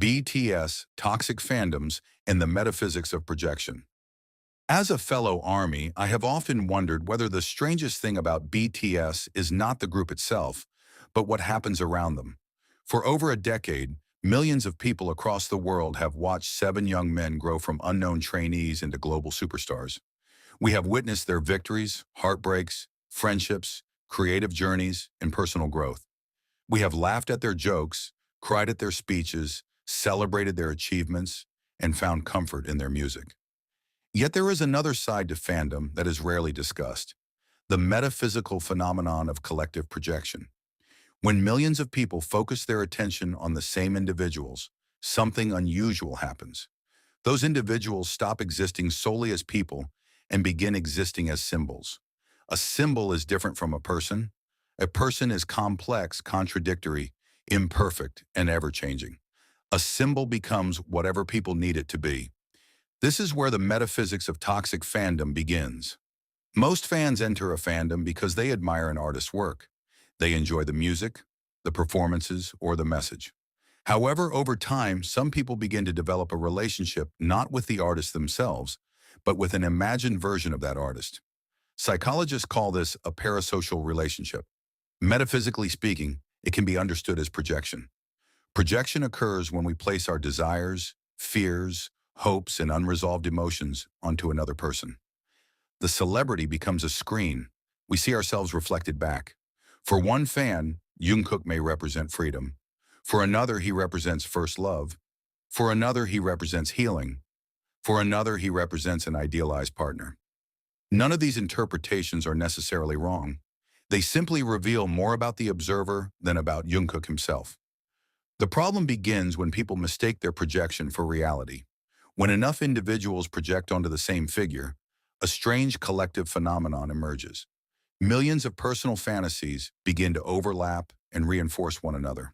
BTS, toxic fandoms, and the metaphysics of projection. As a fellow ARMY, I have often wondered whether the strangest thing about BTS is not the group itself, but what happens around them. For over a decade, millions of people across the world have watched 7 young men grow from unknown trainees into global superstars. We have witnessed their victories, heartbreaks, friendships, creative journeys, and personal growth. We have laughed at their jokes, cried at their speeches, celebrated their achievements, and found comfort in their music. Yet there is another side to fandom that is rarely discussed: the metaphysical phenomenon of collective projection. When millions of people focus their attention on the same individuals, something unusual happens. Those individuals stop existing solely as people and begin existing as symbols. A symbol is different from a person. A person is complex, contradictory, imperfect, and ever-changing. A symbol becomes whatever people need it to be. This is where the metaphysics of toxic fandom begins. Most fans enter a fandom because they admire an artist's work. They enjoy the music, the performances, or the message. However, over time, some people begin to develop a relationship not with the artist themselves, but with an imagined version of that artist. Psychologists call this a parasocial relationship. Metaphysically speaking, it can be understood as projection. Projection occurs when we place our desires, fears, hopes, and unresolved emotions onto another person. The celebrity becomes a screen. We see ourselves reflected back. For one fan, Jungkook may represent freedom. For another, he represents first love. For another, he represents healing. For another, he represents an idealized partner. None of these interpretations are necessarily wrong. They simply reveal more about the observer than about Jungkook himself. The problem begins when people mistake their projection for reality. When enough individuals project onto the same figure, a strange collective phenomenon emerges. Millions of personal fantasies begin to overlap and reinforce one another.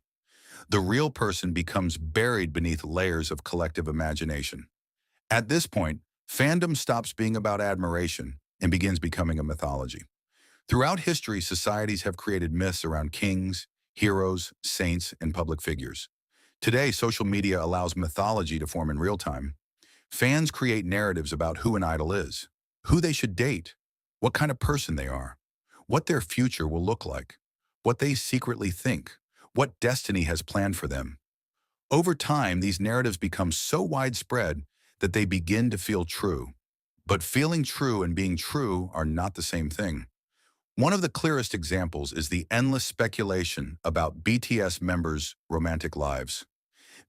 The real person becomes buried beneath layers of collective imagination. At this point, fandom stops being about admiration and begins becoming a mythology. Throughout history, societies have created myths around kings, heroes, saints, and public figures. Today, social media allows mythology to form in real time. Fans create narratives about who an idol is, who they should date, what kind of person they are, what their future will look like, what they secretly think, what destiny has planned for them. Over time, these narratives become so widespread that they begin to feel true. But feeling true and being true are not the same thing. One of the clearest examples is the endless speculation about BTS members' romantic lives.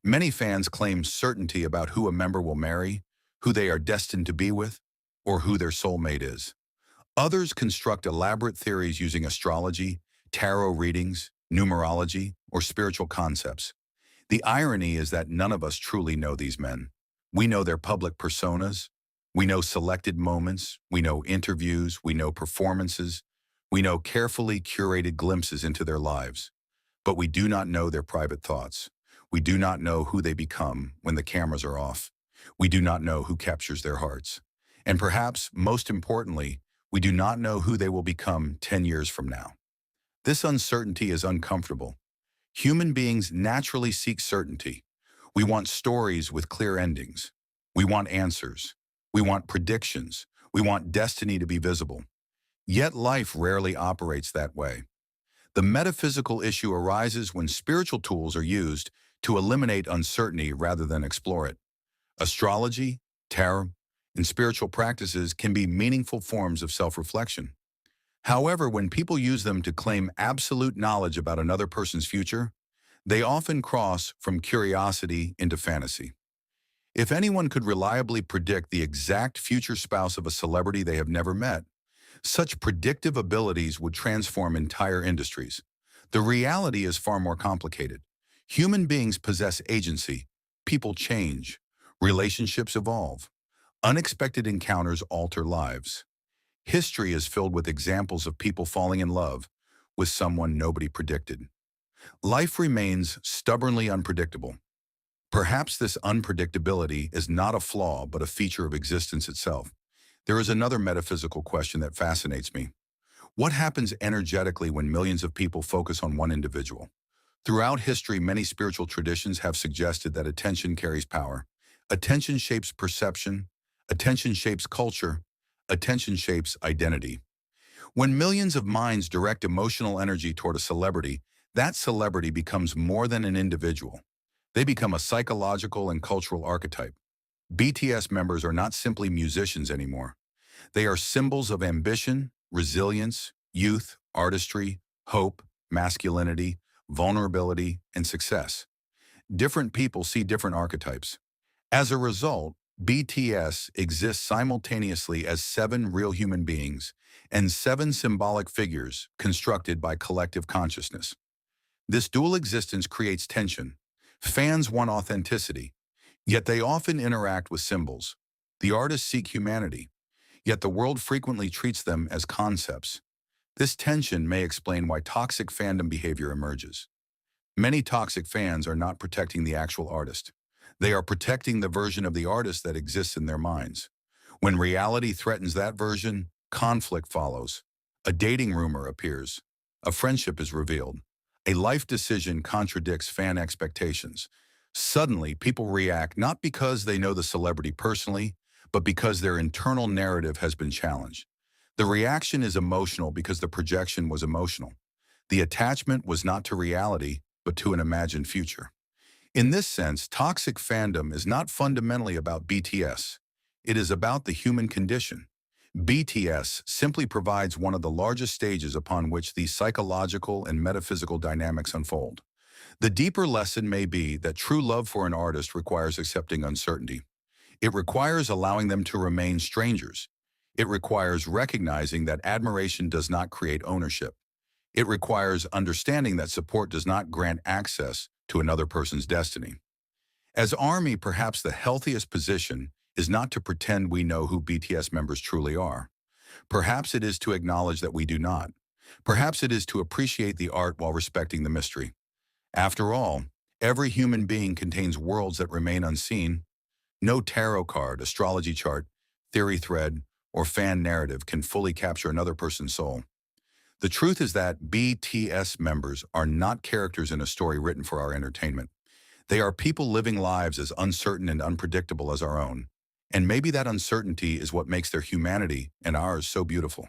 Many fans claim certainty about who a member will marry, who they are destined to be with, or who their soulmate is. Others construct elaborate theories using astrology, tarot readings, numerology, or spiritual concepts. The irony is that none of us truly know these men. We know their public personas, we know selected moments, we know interviews, we know performances, we know carefully curated glimpses into their lives. But we do not know their private thoughts. We do not know who they become when the cameras are off. We do not know who captures their hearts. And perhaps, most importantly, we do not know who they will become 10 years from now. This uncertainty is uncomfortable. Human beings naturally seek certainty. We want stories with clear endings. We want answers. We want predictions. We want destiny to be visible. Yet life rarely operates that way. The metaphysical issue arises when spiritual tools are used to eliminate uncertainty rather than explore it. Astrology, tarot, and spiritual practices can be meaningful forms of self-reflection. However, when people use them to claim absolute knowledge about another person's future, they often cross from curiosity into fantasy. If anyone could reliably predict the exact future spouse of a celebrity they have never met, such predictive abilities would transform entire industries. The reality is far more complicated. Human beings possess agency. People change. Relationships evolve. Unexpected encounters alter lives. History is filled with examples of people falling in love with someone nobody predicted. Life remains stubbornly unpredictable. Perhaps this unpredictability is not a flaw but a feature of existence itself. There is another metaphysical question that fascinates me. What happens energetically when millions of people focus on one individual? Throughout history, many spiritual traditions have suggested that attention carries power. Attention shapes perception, attention shapes culture, attention shapes identity. When millions of minds direct emotional energy toward a celebrity, that celebrity becomes more than an individual. They become a psychological and cultural archetype. BTS members are not simply musicians anymore. They are symbols of ambition, resilience, youth, artistry, hope, masculinity, vulnerability, and success. Different people see different archetypes. As a result, BTS exists simultaneously as seven real human beings and seven symbolic figures constructed by collective consciousness. This dual existence creates tension. Fans want authenticity, yet they often interact with symbols. The artists seek humanity, yet the world frequently treats them as concepts. This tension may explain why toxic fandom behavior emerges. Many toxic fans are not protecting the actual artist. They are protecting the version of the artist that exists in their minds. When reality threatens that version, conflict follows. A dating rumor appears. A friendship is revealed. A life decision contradicts fan expectations. Suddenly, people react not because they know the celebrity personally, but because their internal narrative has been challenged. The reaction is emotional because the projection was emotional. The attachment was not to reality, but to an imagined future. In this sense, toxic fandom is not fundamentally about BTS. It is about the human condition. BTS simply provides one of the largest stages upon which these psychological and metaphysical dynamics unfold. The deeper lesson may be that true love for an artist requires accepting uncertainty. It requires allowing them to remain strangers. It requires recognizing that admiration does not create ownership. It requires understanding that support does not grant access to another person's destiny. As ARMY, perhaps the healthiest position is not to pretend we know who BTS members truly are. Perhaps it is to acknowledge that we do not. Perhaps it is to appreciate the art while respecting the mystery. After all, every human being contains worlds that remain unseen. No tarot card, astrology chart, theory thread, or fan narrative can fully capture another person's soul. The truth is that BTS members are not characters in a story written for our entertainment. They are people living lives as uncertain and unpredictable as our own. And maybe that uncertainty is what makes their humanity and ours so beautiful.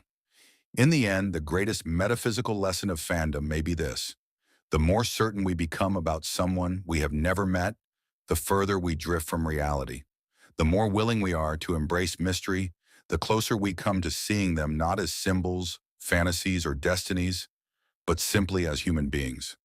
In the end, the greatest metaphysical lesson of fandom may be this: the more certain we become about someone we have never met, the further we drift from reality. The more willing we are to embrace mystery, the closer we come to seeing them not as symbols, fantasies, or destinies, but simply as human beings.